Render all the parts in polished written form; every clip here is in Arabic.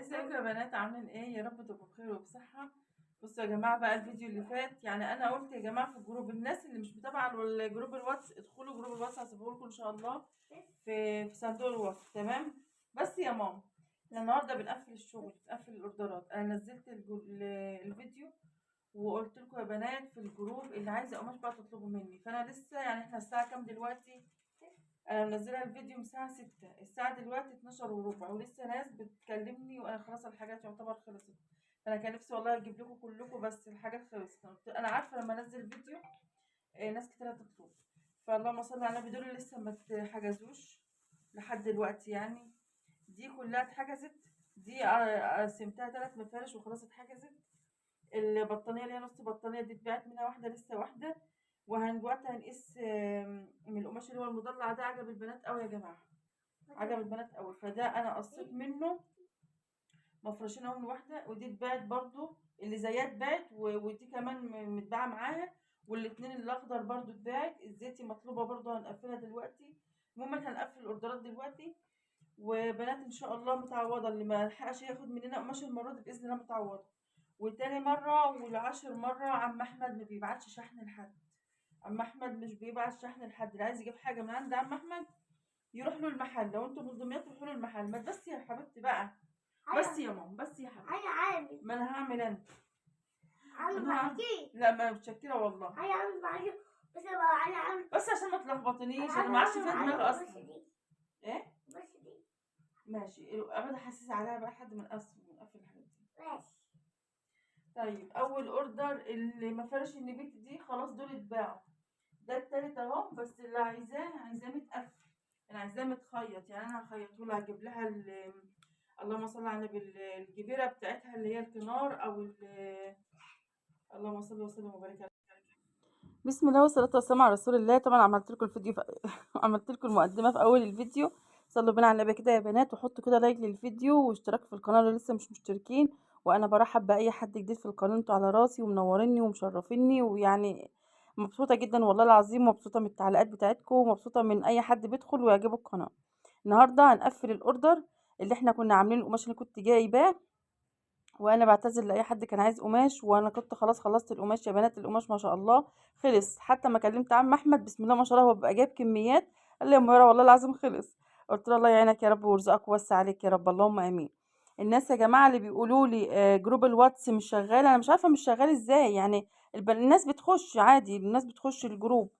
ازيكم يا بنات؟ عاملين ايه؟ يا رب تبقوا بخير وبصحة. بصوا يا جماعة بقى، الفيديو اللي فات يعني انا قلت يا جماعة في الجروب، الناس اللي مش متابعة الجروب الواتس ادخلوا جروب الواتس، هسيبه لكم ان شاء الله في صندوق الوصف. تمام. بس يا ماما، احنا النهارده بنقفل الشغل، بنقفل الاوردرات. انا نزلت الفيديو وقلت لكم يا بنات في الجروب اللي عايزه قماش بقى تطلبوا مني. فانا لسه يعني احنا الساعه كام دلوقتي؟ انا منزله الفيديو من الساعه 6، الساعه دلوقتي 12 وربع، ولسه ناس بتكلمني وانا خلاص الحاجات يعتبر خلصت. انا كان نفسي والله اجيب لكم كلكم بس الحاجات خلصت. انا عارفه لما انزل فيديو ناس كتير هتطلب. فاللهم صل على النبي، دول لسه ما اتحجزوش لحد دلوقتي يعني. دي كلها اتحجزت. دي قسمتها 3 مفارش وخلاص اتحجزت. البطانيه اللي هي نص بطانيه دي اتباعت منها واحده، لسه واحده. دلوقتي هنقيس من القماش اللي هو المضلع ده. عجب البنات قوي يا جماعه، عجب البنات قوي. فده انا قصيت منه مفرشين اهو من واحده، ودي اتباعت برضو، اللي زيها اتباعت ودي كمان متباعه معاها. والاتنين الاخضر برضو اتباعت. الزيتي مطلوبه برضو، هنقفلها دلوقتي. المهم احنا هنقفل الاوردرات دلوقتي. وبنات ان شاء الله متعوضه، اللي ما لحقش ياخد مننا قماش المره دي باذن الله متعوضه. وتاني مره والعاشر مره عم احمد ما بيبعتش شحن لحد. عم احمد مش بيبعت شحن لحد. اللي عايز يجيب حاجه من عند عم احمد يروح له المحل. لو انتوا من دمياط روحوا له المحل. ما بس يا حبيبتي بقى، بس يا ماما، بس يا حبيبتي. انا عامل ما انا هعمل انا. عامل معاكي. لا ما متشكره والله. انا عامل معاكي. بس انا عامل بس عشان ما تلخبطنيش، انا انا ما عادش عامل فيها معاكي دماغ بس اصلا. دي ايه؟ بس دي ماشي، ابدا حاسس عليها بقى لحد ما نقفل الحاجات دي. ماشي. طيب اول اوردر اللي مفارش النبيت دي خلاص دول اتباعوا. ده التالت اهو، بس اللي عايزاه متقفل. انا عايزاه متخيط، يعني انا هخيطه لها، اجيب لها اللهم صل على النبي الجبيره بتاعتها اللي هي الكنار او اللهم صل وسلم وبارك عليه. بسم الله والصلاة والسلام على رسول الله. طبعا عملت لكم الفيديو عملت لكم المقدمة في أول الفيديو. صلوا بينا على النبي كده يا بنات، وحطوا كده لايك للفيديو واشتراك في القناة اللي لسه مش مشتركين. وأنا برحب بأي حد جديد في القناة، انتوا على راسي ومنوريني ومشرفيني، ويعني مبسوطة جدا والله العظيم. مبسوطة من التعليقات بتاعتكم، ومبسوطة من أي حد بيدخل ويعجبه القناة. النهاردة هنقفل الأوردر اللي احنا كنا عاملين، القماش اللي كنت جايباه. وانا بعتذر لاي حد كان عايز قماش، وانا كنت خلاص خلصت القماش يا بنات. القماش ما شاء الله خلص. حتى ما كلمت عم احمد، بسم الله ما شاء الله هو بقى جايب كميات. قال لي يا ام يارا والله العظيم خلص. قلت له الله يعينك يا رب ويرزقك ويوسع عليك يا رب، اللهم امين. الناس يا جماعه اللي بيقولوا لي جروب الواتس مش شغال، انا مش عارفه مش شغال ازاي يعني. الناس بتخش عادي، الناس بتخش الجروب،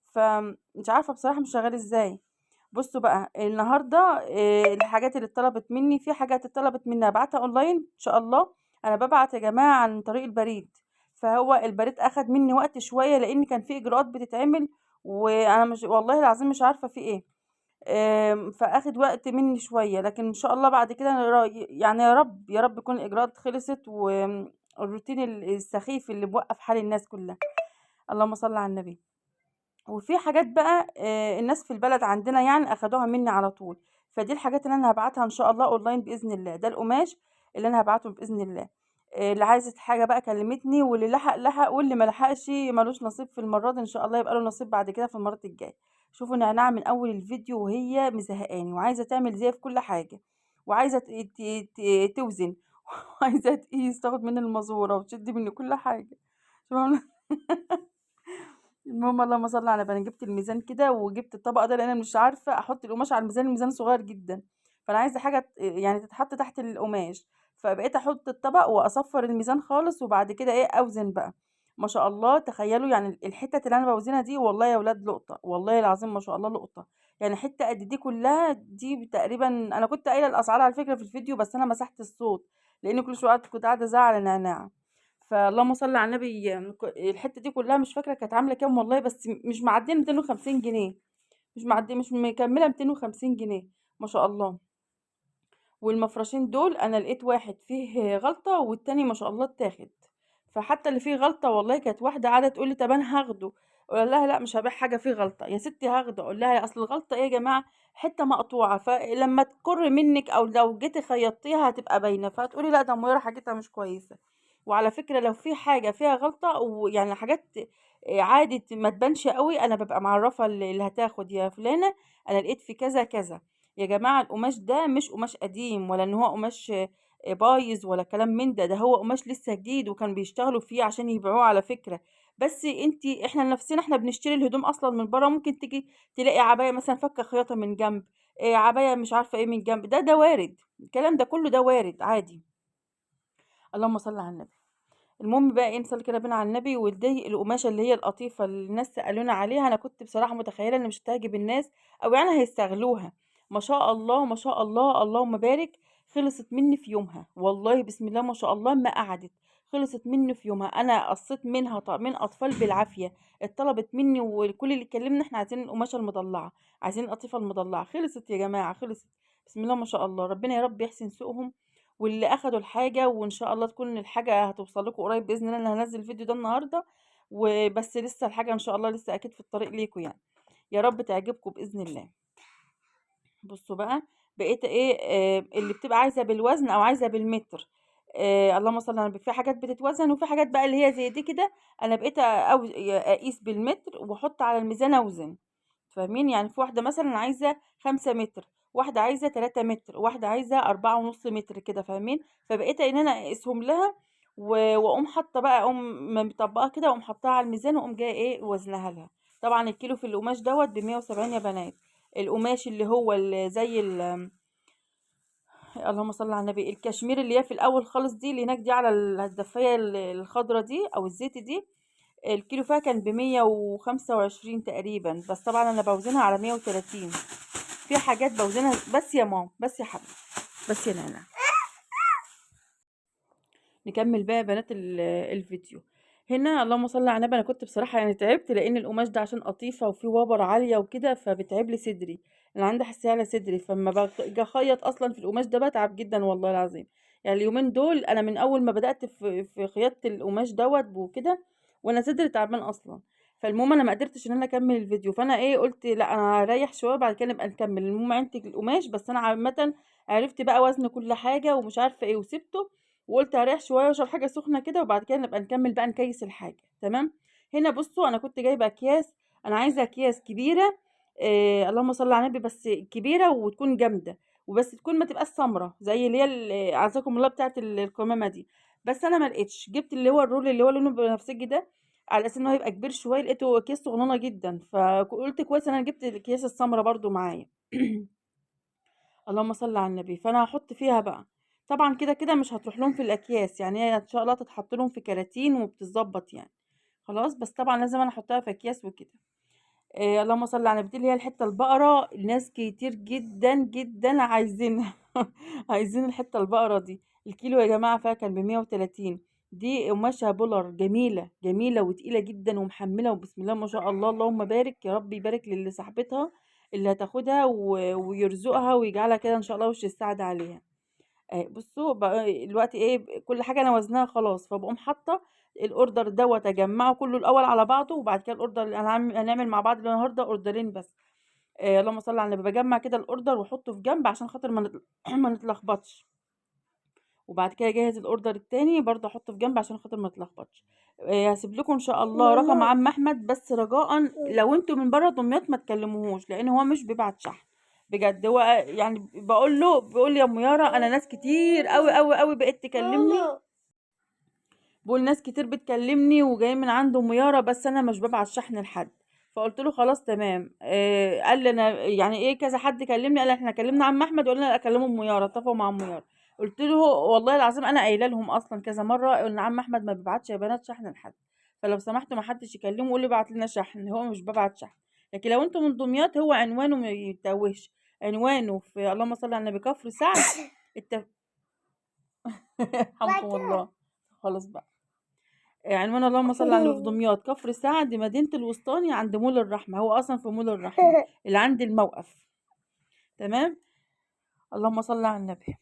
فمش عارفه بصراحه مش شغال ازاي. بصوا بقى النهارده الحاجات اللي اتطلبت مني، في حاجات اتطلبت مني هبعتها اونلاين ان شاء الله. انا ببعت يا جماعه عن طريق البريد، فهو البريد اخد مني وقت شويه لان كان في اجراءات بتتعمل، وانا مش والله العظيم مش عارفه في ايه. فاخد وقت مني شويه، لكن ان شاء الله بعد كده يعني يا رب يا رب يكون الاجراءات خلصت، والروتين السخيف اللي موقف حال الناس كلها. اللهم صل على النبي. وفي حاجات بقى الناس في البلد عندنا يعني اخدوها مني على طول. فدي الحاجات اللي انا هبعتها ان شاء الله اونلاين باذن الله. ده القماش اللي انا هبعته باذن الله. اللي عايزه حاجه بقى كلمتني، واللي لحق لحق، واللي ما لحقش ملوش نصيب في المره دي، ان شاء الله يبقى له نصيب بعد كده في المرات الجايه. شوفوا نعناع من اول الفيديو وهي مزهقاني وعايزه تعمل زي في كل حاجه، وعايزه توزن وعايزه تقيس، تاخد مني المزوره وتشد مني كل حاجه. شوفوا المهم اللهم صل على النبي، انا جبت الميزان كده وجبت الطبق ده لان انا مش عارفه احط القماش على الميزان، الميزان صغير جدا. فانا عايزه حاجه يعني تتحط تحت القماش. فبقيت احط الطبق واصفر الميزان خالص، وبعد كده ايه اوزن بقى. ما شاء الله تخيلوا يعني الحتت اللي انا بوزنها دي، والله يا ولاد لقطه، والله العظيم ما شاء الله لقطه. يعني حته قد دي كلها دي تقريبا. انا كنت قايله الاسعار على فكره في الفيديو، بس انا مسحت الصوت لان كل شويه كنت قاعده ازعل النعناع. فاللهم صل على النبي، الحته دي كلها مش فاكره كانت عامله كام والله، بس مش معديه 250 جنيه. مش معديه، مش مكمله 250 جنيه. ما شاء الله. والمفرشين دول انا لقيت واحد فيه غلطه والتاني ما شاء الله اتاخد. فحتى اللي فيه غلطه والله كانت واحده قاعده تقول لي طب انا هاخده. اقول لها لا مش هبيع حاجه فيه غلطه يا ستي هاخده. اقول لها اصل الغلطه ايه يا جماعه؟ حته مقطوعه، فلما تكر منك او لو جيتي خيطتيها هتبقى باينه، فتقولي لا ده ميرا حاجتها مش كويسه. وعلى فكره لو في حاجه فيها غلطه ويعني حاجات عادي ما تبانش قوي، انا ببقى معرفه اللي هتاخد يا فلانه، انا لقيت في كذا كذا. يا جماعة القماش ده مش قماش قديم ولا ان هو قماش بايظ ولا كلام من ده هو قماش لسه جديد وكان بيشتغلوا فيه عشان يبيعوه على فكرة. بس احنا نفسنا احنا بنشتري الهدوم اصلا من بره، ممكن تيجي تلاقي عباية مثلا فكة خياطة من جنب، عباية مش عارفة ايه من جنب، ده وارد، الكلام ده كله ده وارد عادي. اللهم صل على النبي. المهم بقى ايه، نصلي كده بينا على النبي. ودي القماشه اللي هي القطيفه اللي الناس سالونا عليها، انا كنت بصراحه متخيله ان مش هتعجب الناس او يعني هيستغلوها. ما شاء الله ما شاء الله اللهم بارك. خلصت مني في يومها والله، بسم الله ما شاء الله، ما قعدت. خلصت مني في يومها، انا قصيت منها من اطفال بالعافيه. اتطلبت مني وكل اللي كلمنا احنا عايزين القماشه المضلعه، عايزين القطيفه المضلعه. خلصت يا جماعه، خلصت. بسم الله ما شاء الله، ربنا يا رب يحسن سوقهم. واللي اخدوا الحاجه، وان شاء الله تكون الحاجه هتوصل لكم قريب باذن الله. انا هنزل الفيديو ده النهارده وبس، لسه الحاجه ان شاء الله لسه اكيد في الطريق ليكم يعني. يا رب تعجبكم باذن الله. بصوا بقى، بقيت ايه، اللي بتبقى عايزه بالوزن او عايزه بالمتر. اللهم صل على النبي. في حاجات بتتوزن وفي حاجات بقى اللي هي زي دي كده. انا بقيت اقيس بالمتر واحط على الميزان اوزن. فاهمين يعني؟ في واحدة مثلا عايزة 5 متر، واحدة عايزة 3 متر، واحدة عايزة 4.5 متر كده، فاهمين؟ فبقيت ان انا اقيسهم لها واقوم حاطة بقى، اقوم مطبقة كده واقوم حاطاها على الميزان واقوم جاية ايه وزنها لها. طبعا الكيلو في القماش دوت ب170 يا بنات. القماش اللي هو اللي زي اللهم صل على النبي، الكشمير اللي هي في الاول خالص دي اللي هناك دي على الدفاية الخضرة دي او الزيت دي، الكيلو فيها كان ب125 تقريبا، بس طبعا انا بوزنها على 130. في حاجات بوزنها بس يا ماما، بس يا حبيبي، بس يا نانا. نكمل بقى يا بنات الفيديو. هنا اللهم صل على النبي، انا كنت بصراحه يعني تعبت لان القماش ده عشان قطيفه وفيه وبر عاليه وكده فبتعب لي صدري. انا عندي حساسيه على صدري، فلما باجي اخيط اصلا في القماش ده بتعب جدا والله العظيم. يعني اليومين دول انا من اول ما بدات في خياطه القماش دوت وكده وانا صدري تعبان اصلا. فالمهم انا ما قدرتش ان انا اكمل الفيديو، فانا ايه قلت لا انا هريح شويه بعد كده نبقى نكمل. المهم عندي القماش، بس انا عامه عرفت بقى وزن كل حاجه ومش عارفه ايه وسبته. وقلت هريح شويه واشرب حاجه سخنه كده وبعد كده نبقى نكمل بقى نكيس الحاجه تمام. هنا بصوا انا كنت جايبه اكياس. انا عايزه اكياس كبيره، اللهم صل على النبي، بس كبيره وتكون جامده، وبس تكون ما تبقاش سمره زي اللي هي عزكم الله بتاعه القمامه دي. بس انا ما لقيتش، جبت اللي هو الرول اللي هو لونه بنفسجي ده على اساس انه هيبقى كبير شويه، لقيته اكياس صغننه جدا، فقلت كويس انا جبت الاكياس السمره برضو معايا. اللهم صل على النبي. فانا هحط فيها بقى، طبعا كده كده مش هتروح لهم في الاكياس، يعني هي ان شاء الله تتحط لهم في كراتين وبتتظبط يعني. خلاص، بس طبعا لازم انا احطها في اكياس وكده. اللهم صل على النبي. دي اللي هي الحته البقره، ناس كتير جدا جدا عايزينها. عايزين الحته البقره دي. الكيلو يا جماعه فيها كان ب130. دي قماشها بولر جميله جميله وتقيله جدا ومحمله، وبسم الله ما شاء الله اللهم بارك. يا رب يبارك للي صاحبتها اللي هتاخدها ويرزقها ويجعلها كده ان شاء الله وش السعد عليها. بصوا بقى دلوقتي ايه، كل حاجه انا وزنها خلاص، فبقوم حاطه الاوردر دوت اجمعه كله الاول على بعضه، وبعد كده الاوردر اللي هنعمل مع بعض النهارده اوردرين بس. اللهم صل على النبي. بجمع كده الاوردر واحطه في جنب عشان خاطر ما نتلخبطش. وبعد كده اجهز الاوردر التاني برضه احطه في جنب عشان خاطر ما تلخبطش. هسيب لكم ان شاء الله رقم عم احمد، بس رجاء لو انتوا من بره دمياط ما تكلموهوش لان هو مش بيبعت شحن. بجد هو يعني بيقول لي يا ام يارا انا ناس كتير قوي قوي قوي بقت تكلمني، بقول ناس كتير بتكلمني وجاي من عنده ام يارا بس انا مش ببعت شحن لحد. فقلت له خلاص تمام. قال لي انا يعني ايه كذا حد كلمني، قال احنا كلمنا عم احمد وقلنا لا اكلمه ام يارا، اتفقوا مع ام يارا. قلت له والله العظيم انا قايله لهم اصلا كذا مره ان عم احمد ما بيبعتش يا بنات شحن لحد، فلو سمحتوا ما حدش يكلمه ويقول له بعت لنا شحن، هو مش ببعت شحن. لكن لو انتوا من دمياط هو عنوانه ما يتوهش، عنوانه في اللهم صل على النبي كفر سعد. التف... رحمكم الله. خلاص بقى. عنوان اللهم صل على النبي في دمياط كفر سعد مدينة الوسطاني عند مول الرحمة، هو أصلا في مول الرحمة اللي عند الموقف. تمام. اللهم صل على النبي.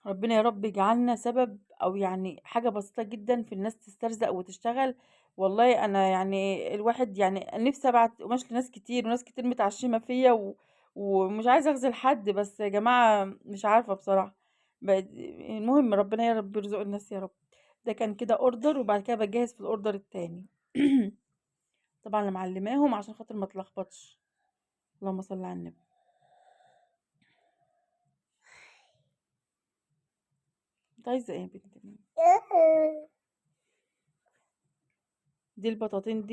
ربنا يا رب يجعلنا سبب أو يعني حاجة بسيطة جدا في الناس تسترزق وتشتغل. والله أنا يعني الواحد يعني نفسي أبعت قماش لناس كتير وناس كتير متعشمة فيا ومش عايزة أخذل حد، بس يا جماعة مش عارفة بصراحة. المهم ربنا يا رب يرزق الناس يا رب. ده كان كده اوردر، وبعد كده بجهز في الاوردر التاني. طبعا انا معلماهم عشان خاطر ما تلخبطش. اللهم صل على النبي. انت عايزه ايه يا بنتي؟ دي البطاطين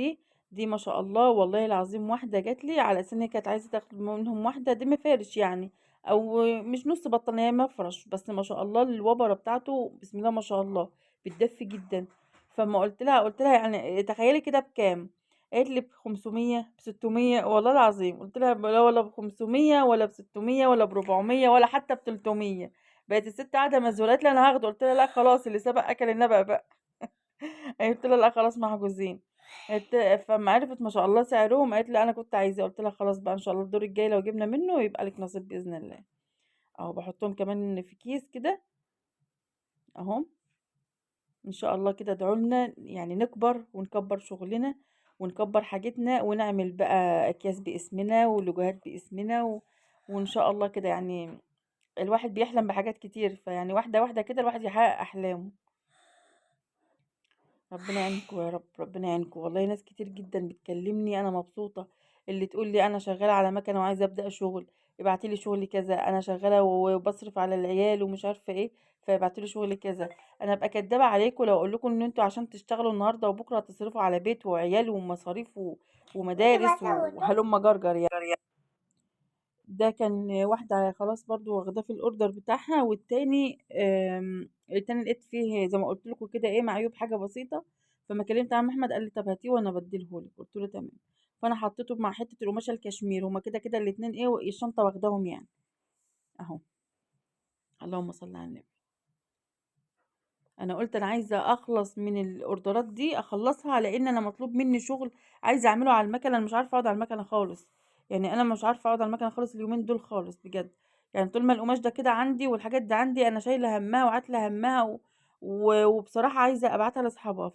دي ما شاء الله والله العظيم، واحده جات لي على اساس ان هي كانت عايزه تاخد منهم واحده، دي مفارش يعني، او مش نص بطانيه، مفرش، بس ما شاء الله الوبره بتاعته بسم الله ما شاء الله بتدفي جدا. فما قلت لها يعني تخيلي كده بكام؟ قالت لي ب 500 ب 600 والله العظيم. قلت لها لا، ولا ب 500 ولا ب 600 ولا ب 400 ولا حتى ب 300. بقت الست قاعده مذهوله، قالت لي انا هاخده. قلت لها لا خلاص، اللي سبق اكل النبأ بقى. قلت لها لا خلاص محجوزين. فما عرفت ما شاء الله سعرهم قالت لي انا كنت عايزاه. قلت لها خلاص بقى ان شاء الله الدور الجاي لو جبنا منه يبقى لك نصيب باذن الله. اهو بحطهم كمان في كيس كده اهو. ان شاء الله كده ادعوا لنا يعني نكبر ونكبر شغلنا ونكبر حاجتنا ونعمل بقى اكياس باسمنا ولوجوهات باسمنا وان شاء الله كده يعني الواحد بيحلم بحاجات كتير، فيعني واحده واحده كده الواحد يحقق احلامه. ربنا يعينكم يا رب، ربنا يعينكم. والله ناس كتير جدا بتكلمني انا مبسوطه، اللي تقول لي انا شغاله على مكنه وعايزه ابدا شغل، ابعتي لي شغل كذا، انا شغاله وبصرف على العيال ومش عارفه ايه، فابعتي لي شغل كذا. انا ابقى كدابه عليكم لو اقول لكم ان انتوا عشان تشتغلوا النهارده وبكره هتصرفوا على بيت وعيال ومصاريف ومدارس وهلم جرجر يعني. ده كان واحدة خلاص برضو واخداه في الاوردر بتاعها، والتاني التاني لقيت فيه زي ما قلت لكم كده ايه معيوب حاجة بسيطة. فما كلمت عم احمد قال لي طب هاتيه وانا بديلهولك، قلت له تمام. فانا حطيته مع حتة القماشة الكشمير، هما كده كده الاتنين ايه الشنطة واخداهم يعني اهو. اللهم صل على النبي. انا قلت انا عايزة اخلص من الاوردرات دي، اخلصها، لان انا مطلوب مني شغل عايزة اعمله على المكنة. انا مش عارفة اقعد على المكنة خالص، يعني انا مش عارفة اقعد على المكنة خالص اليومين دول خالص بجد. يعني طول ما القماش ده كده عندي والحاجات دي عندي انا شايلة همها وعاتلة همها وبصراحة عايزة ابعتها لاصحابها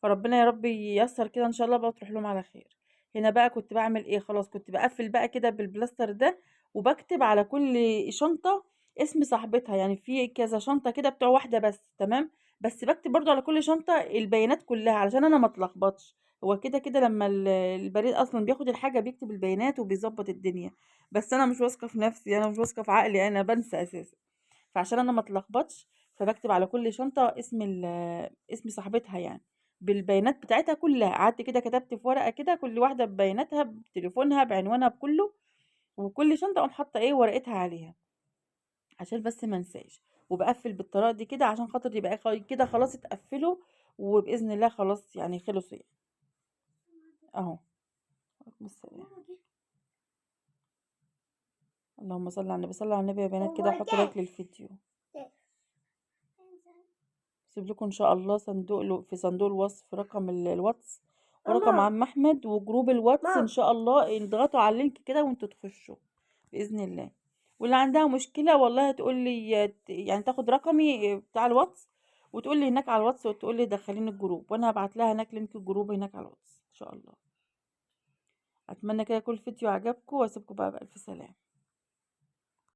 فربنا يا رب ييسر كده ان شاء الله بقى تروح لهم على خير. هنا بقى كنت بعمل ايه، خلاص كنت بقفل بقى كده بالبلاستر ده، وبكتب على كل شنطة اسم صاحبتها، يعني في كذا شنطة كده بتوع واحدة بس تمام. بس بكتب برضو على كل شنطة البيانات كلها علشان انا ما اتلخبطش. هو كده كده لما البريد اصلا بياخد الحاجة بيكتب البيانات وبيظبط الدنيا، بس انا مش واثقة في نفسي، انا مش واثقة في عقلي، انا بنسى اساسا. فعشان انا ما اتلخبطش فبكتب على كل شنطة اسم اسم صاحبتها يعني بالبيانات بتاعتها كلها. قعدت كده كتبت في ورقة كده كل واحدة ببياناتها بتليفونها بعنوانها بكله، وكل شنطة اقوم حاطة ايه ورقتها عليها عشان بس ما انساش. وبقفل بالطريقة دي كده عشان خاطر يبقى كده خلاص اتقفلوا، وبإذن الله خلاص يعني خلصوا يعني اهو. عليكم السلام. اللهم صل على النبي، صلوا على النبي يا بنات كده، حطوا لايك للفيديو. سيب لكم ان شاء الله صندوق في صندوق الوصف رقم الواتس ورقم عم احمد وجروب الواتس ان شاء الله، اضغطوا على اللينك كده وانتوا تخشوا باذن الله. واللي عندها مشكله والله تقول لي يعني تاخد رقمي بتاع الواتس وتقول لي هناك على الواتس وتقول لي دخليني الجروب وانا هبعت لها هناك لينك الجروب هناك على الواتس ان شاء الله. اتمنى كده يكون الفيديو عجبكم واسيبكم بقى بألف سلامه.